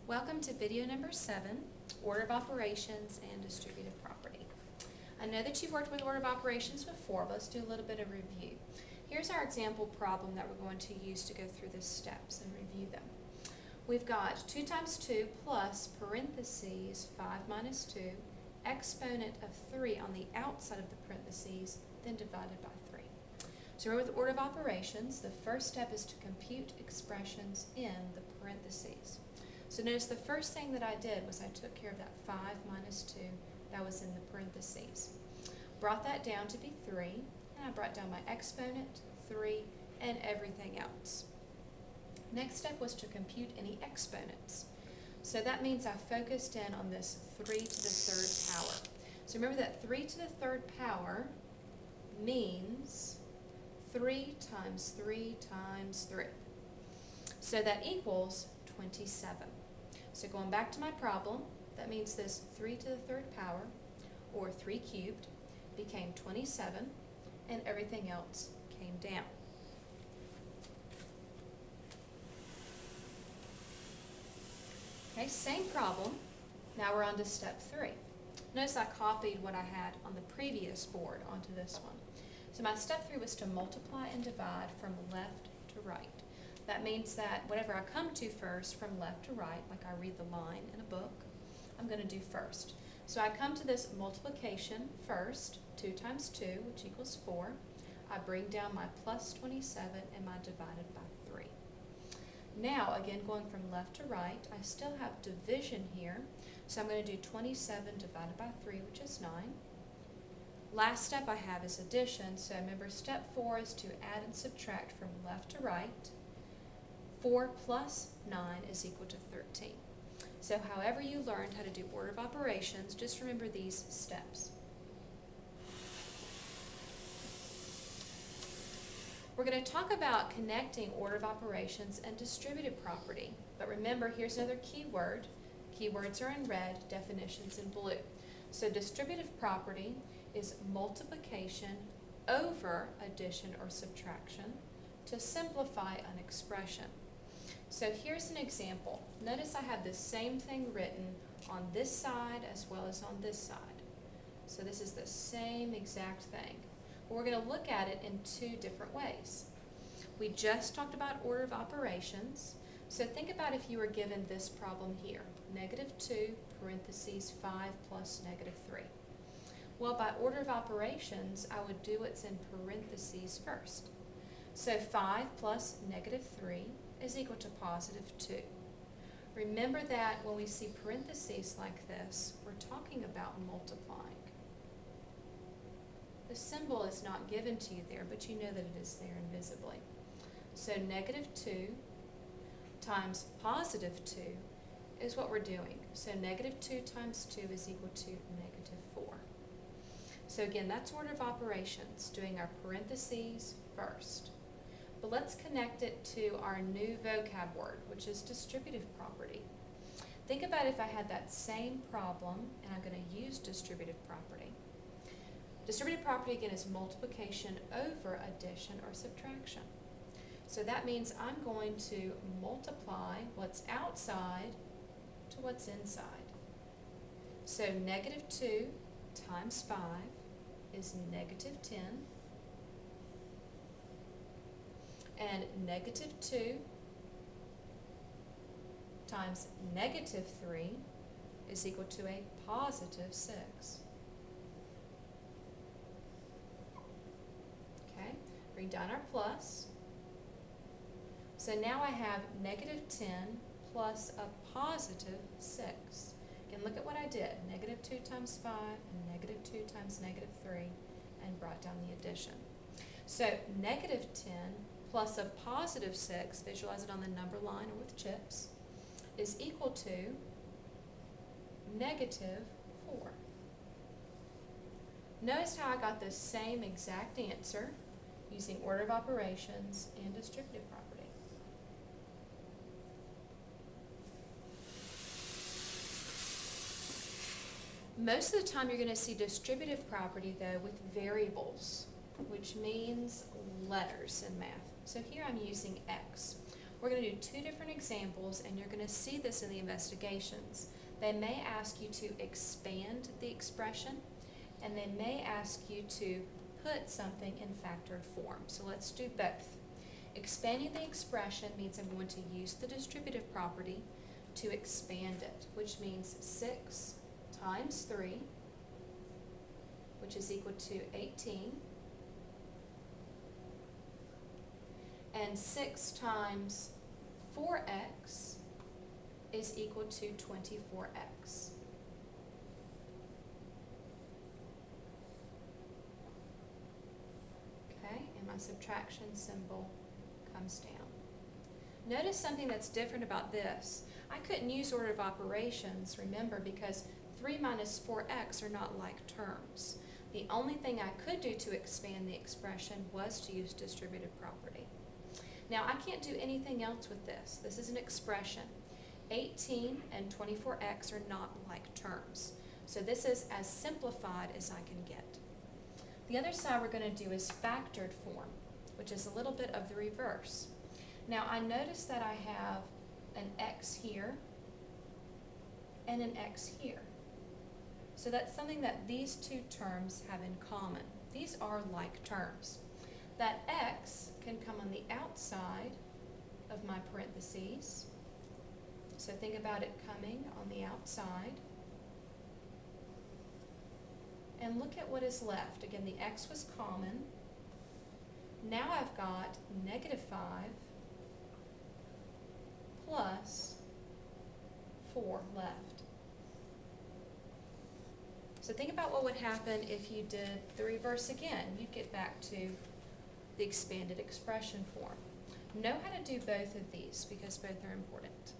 Welcome to video number 7, Order of Operations and Distributive Property. I know that you've worked with order of operations before, but let's do a little bit of review. Here's our example problem that we're going to use to go through the steps and review them. We've got 2 times 2 plus parentheses 5 minus 2, exponent of 3 on the outside of the parentheses, then divided by 3. So remember with order of operations, the first step is to compute expressions in the parentheses. So notice the first thing that I did was I took care of that 5 minus 2 that was in the parentheses. Brought that down to be 3, and I brought down my exponent, 3, and everything else. Next step was to compute any exponents. So that means I focused in on this 3 to the 3rd power. So remember that 3 to the 3rd power means 3 times 3 times 3. So that equals 27. So going back to my problem, that means this 3 to the 3rd power, or 3 cubed, became 27, and everything else came down. Okay, same problem. Now we're on to step 3. Notice I copied what I had on the previous board onto this one. So my step 3 was to multiply and divide from left to right. That means that whatever I come to first from left to right, like I read the line in a book, I'm going to do first. So I come to this multiplication first, 2 times 2, which equals 4. I bring down my plus 27 and my divided by 3. Now, again, going from left to right, I still have division here. So I'm going to do 27 divided by 3, which is 9. Last step I have is addition. So remember, step 4 is to add and subtract from left to right. 4 plus 9 is equal to 13. So however you learned how to do order of operations, just remember these steps. We're going to talk about connecting order of operations and distributive property. But remember, here's another keyword. Keywords are in red, definitions in blue. So distributive property is multiplication over addition or subtraction to simplify an expression. So here's an example. Notice I have the same thing written on this side as well as on this side. So this is the same exact thing. But we're going to look at it in 2 different ways. We just talked about order of operations. So think about if you were given this problem here. -2 parentheses 5 plus -3. Well, by order of operations, I would do what's in parentheses first. So 5 plus -3 is equal to +2. Remember that when we see parentheses like this, we're talking about multiplying. The symbol is not given to you there, but you know that it is there invisibly. So -2 times +2 is what we're doing. So -2 times 2 is equal to -4. So again, that's order of operations, doing our parentheses first. But let's connect it to our new vocab word, which is distributive property. Think about if I had that same problem, and I'm going to use distributive property. Distributive property, again, is multiplication over addition or subtraction. So that means I'm going to multiply what's outside to what's inside. So -2 times 5 is -10. And -2 times -3 is equal to a +6. Okay, bring down our plus. So now I have -10 plus a +6. Again, look at what I did. -2 times 5 and -2 times -3 and brought down the addition. So -10 plus a +6, visualize it on the number line or with chips, is equal to -4. Notice how I got the same exact answer using order of operations and distributive property. Most of the time you're going to see distributive property, though, with variables, which means letters in math. So here I'm using x. We're going to do two different examples, and you're going to see this in the investigations. They may ask you to expand the expression, and they may ask you to put something in factored form. So let's do both. Expanding the expression means I'm going to use the distributive property to expand it, which means 6 times 3, which is equal to 18, and 6 times 4x is equal to 24x. Okay, and my subtraction symbol comes down. Notice something that's different about this. I couldn't use order of operations, remember, because 3 minus 4x are not like terms. The only thing I could do to expand the expression was to use distributive property. Now, I can't do anything else with this. This is an expression. 18 and 24x are not like terms. So this is as simplified as I can get. The other side we're going to do is factored form, which is a little bit of the reverse. Now, I notice that I have an x here and an x here. So that's something that these two terms have in common. These are like terms. That x can come on the outside of my parentheses. So think about it coming on the outside. And look at what is left. Again, the x was common. Now I've got negative 5 plus 4 left. So think about what would happen if you did the reverse again. You'd get back to the expanded expression form. Know how to do both of these because both are important.